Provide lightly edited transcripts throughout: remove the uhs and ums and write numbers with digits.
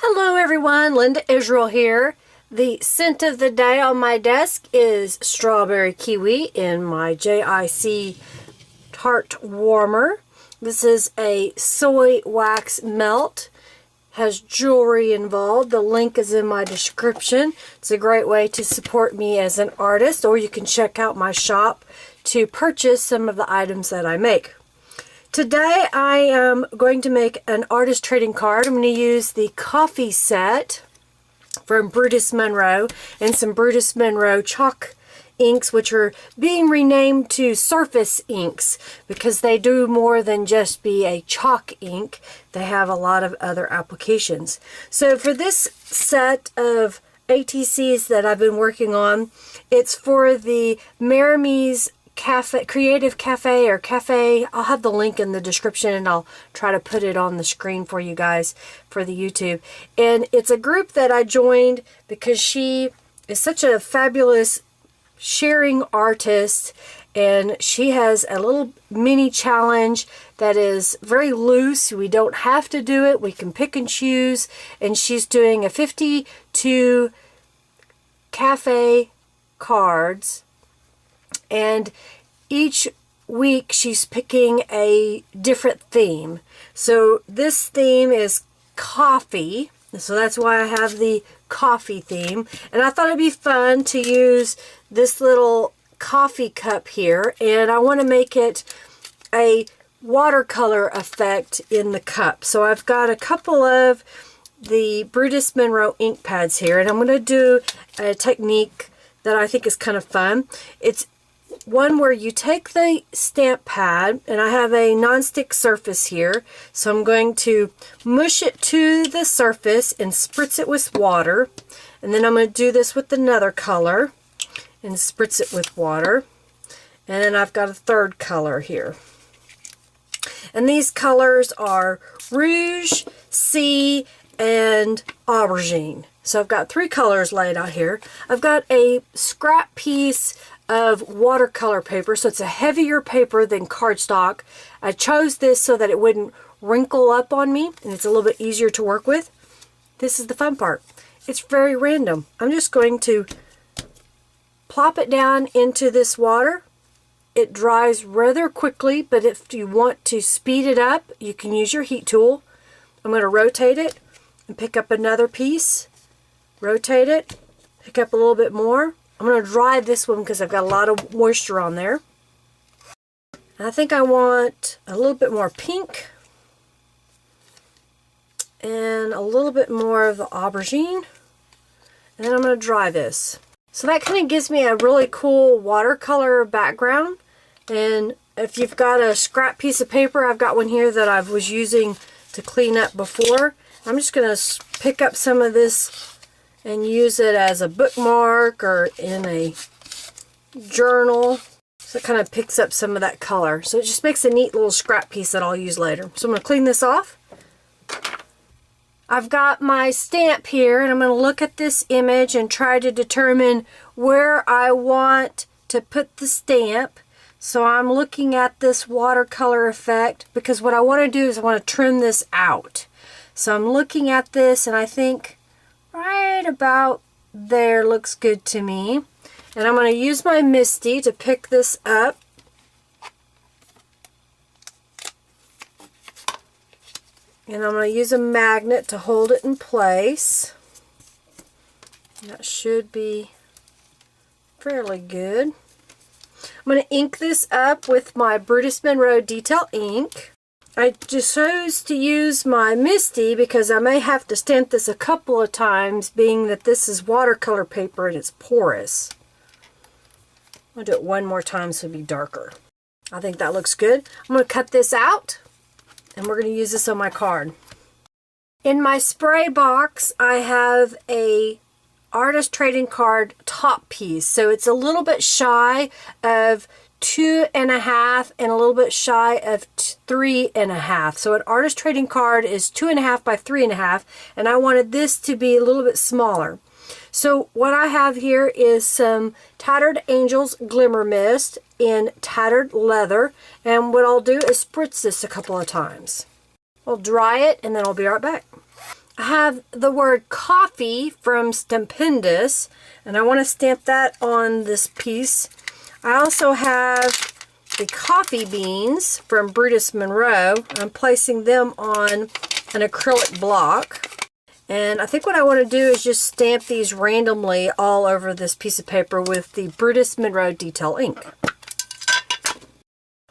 Hello everyone, Linda Israel here. The scent of the day on my desk is Strawberry Kiwi in my JIC Tart Warmer. This is a soy wax melt. Has jewelry involved. The link is in my description. It's a great way to support me as an artist, or you can check out my shop to purchase some of the items that I make. Today I am going to make an artist trading card. I'm going to use the coffee set from Brutus Monroe and some Brutus Monroe chalk inks, which are being renamed to surface inks because they do more than just be a chalk ink. They have a lot of other applications. So for this set of ATCs that I've been working on, it's for the Maramis Creative Cafe or Cafe. I'll have the link in the description and I'll try to put it on the screen for you guys for the YouTube. And it's a group that I joined because she is such a fabulous sharing artist, and she has a little mini challenge that is very loose. We don't have to do it. We can pick and choose. And she's doing a 52 cafe cards, and each week she's picking a different theme. So this theme is coffee, so that's why I have the coffee theme. And I thought it'd be fun to use this little coffee cup here, and I want to make it a watercolor effect in the cup. So I've got a couple of the Brutus Monroe ink pads here, and I'm going to do a technique that I think is kind of fun. It's one where you take the stamp pad, and I have a non-stick surface here, so I'm going to mush it to the surface and spritz it with water, and then I'm going to do this with another color and spritz it with water, and then I've got a third color here. And these colors are Rouge, Sea, and Aubergine. So I've got three colors laid out here. I've got a scrap piece of watercolor paper, so it's a heavier paper than cardstock. I chose this so that it wouldn't wrinkle up on me, and it's a little bit easier to work with. This is the fun part. It's very random. I'm just going to plop it down into this water. It dries rather quickly, but if you want to speed it up, you can use your heat tool. I'm going to rotate it and pick up another piece. Rotate it, pick up a little bit more. I'm going to dry this one because I've got a lot of moisture on there. I think I want a little bit more pink and a little bit more of the aubergine. And then I'm going to dry this. So that kind of gives me a really cool watercolor background. And if you've got a scrap piece of paper, I've got one here that I was using to clean up before. I'm just going to pick up some of this and use it as a bookmark or in a journal. So it kind of picks up some of that color. So it just makes a neat little scrap piece that I'll use later. So I'm going to clean this off. I've got my stamp here, and I'm going to look at this image and try to determine where I want to put the stamp. So I'm looking at this watercolor effect because what I want to do is I want to trim this out. So I'm looking at this, and I think right about there looks good to me. And I'm going to use my Misty to pick this up. And I'm going to use a magnet to hold it in place. That should be fairly good. I'm going to ink this up with my Brutus Monroe detail ink. I just chose to use my Misty because I may have to stamp this a couple of times, being that this is watercolor paper and it's porous. I'm going to do it one more time so it'll be darker. I think that looks good. I'm going to cut this out, and we're going to use this on my card. In my spray box, I have a artist trading card top piece. So it's a little bit shy of 2.5 and a little bit shy of 3.5. So an artist trading card is 2.5 by 3.5, and I wanted this to be a little bit smaller. So what I have here is some Tattered Angels Glimmer Mist in tattered leather, and what I'll do is spritz this a couple of times. I'll dry it and then I'll be right back. I have the word coffee from Stampendous, and I want to stamp that on this piece. I also have the coffee beans from Brutus Monroe. I'm placing them on an acrylic block. And I think what I want to do is just stamp these randomly all over this piece of paper with the Brutus Monroe detail ink.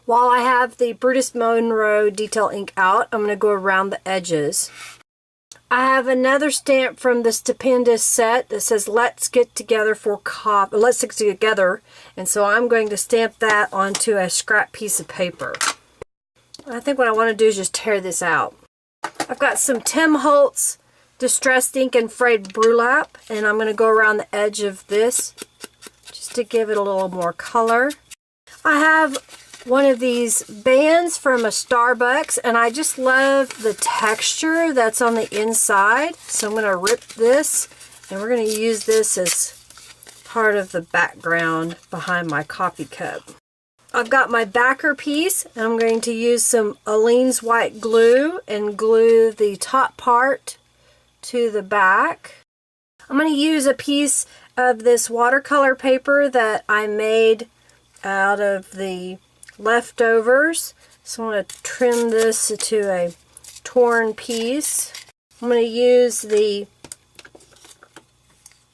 While I have the Brutus Monroe detail ink out, I'm going to go around the edges. I have another stamp from the Stampendous set that says "Let's get together for coffee." Let's get together, and so I'm going to stamp that onto a scrap piece of paper. I think what I want to do is just tear this out. I've got some Holtz Distressed Ink and frayed burlap, and I'm going to go around the edge of this just to give it a little more color. I have one of these bands from a Starbucks, and I just love the texture that's on the inside. So I'm going to rip this, and we're going to use this as part of the background behind my coffee cup. I've got my backer piece, and I'm going to use some Aleene's white glue and glue the top part to the back. I'm going to use a piece of this watercolor paper that I made out of the leftovers. So I'm going to trim this to a torn piece. I'm going to use the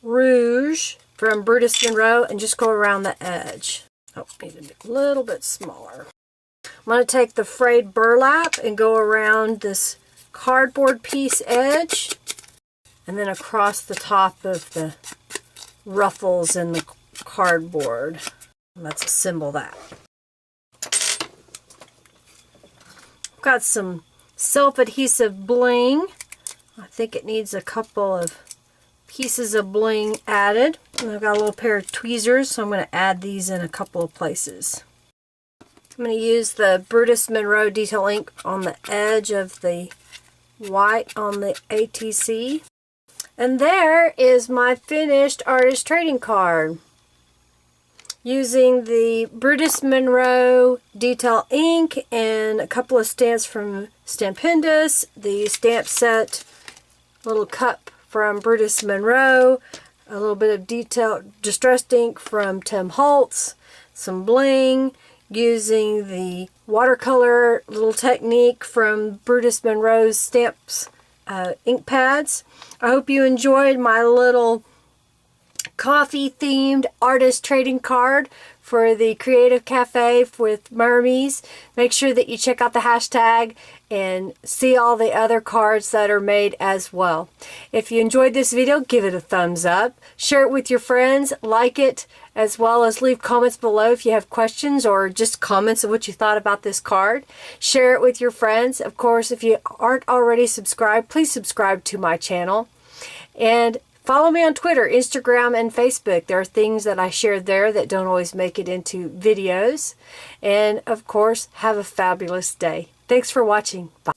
rouge from Brutus Monroe and just go around the edge. Oh, need to be a little bit smaller. I'm going to take the frayed burlap and go around this cardboard piece edge and then across the top of the ruffles in the cardboard. Let's assemble that. I've got some self-adhesive bling. I think it needs a couple of pieces of bling added. And I've got a little pair of tweezers, so I'm going to add these in a couple of places. I'm going to use the Brutus Monroe detail ink on the edge of the white on the ATC. And there is my finished artist trading card. Using the Brutus Monroe detail ink and a couple of stamps from Stampendous, the stamp set little cup from Brutus Monroe, a little bit of detail distressed ink from Holtz, some bling, using the watercolor little technique from Brutus Monroe's stamps ink pads. I hope you enjoyed my little coffee themed artist trading card for the Creative Cafe with Mermies. Make sure that you check out the hashtag and see all the other cards that are made as well. If you enjoyed this video, give it a thumbs up, share it with your friends, like it, as well as leave comments below if you have questions or just comments of what you thought about this card. Share it with your friends. Of course, if you aren't already subscribed, please subscribe to my channel. And follow me on Twitter, Instagram, and Facebook. There are things that I share there that don't always make it into videos. And of course, have a fabulous day. Thanks for watching. Bye.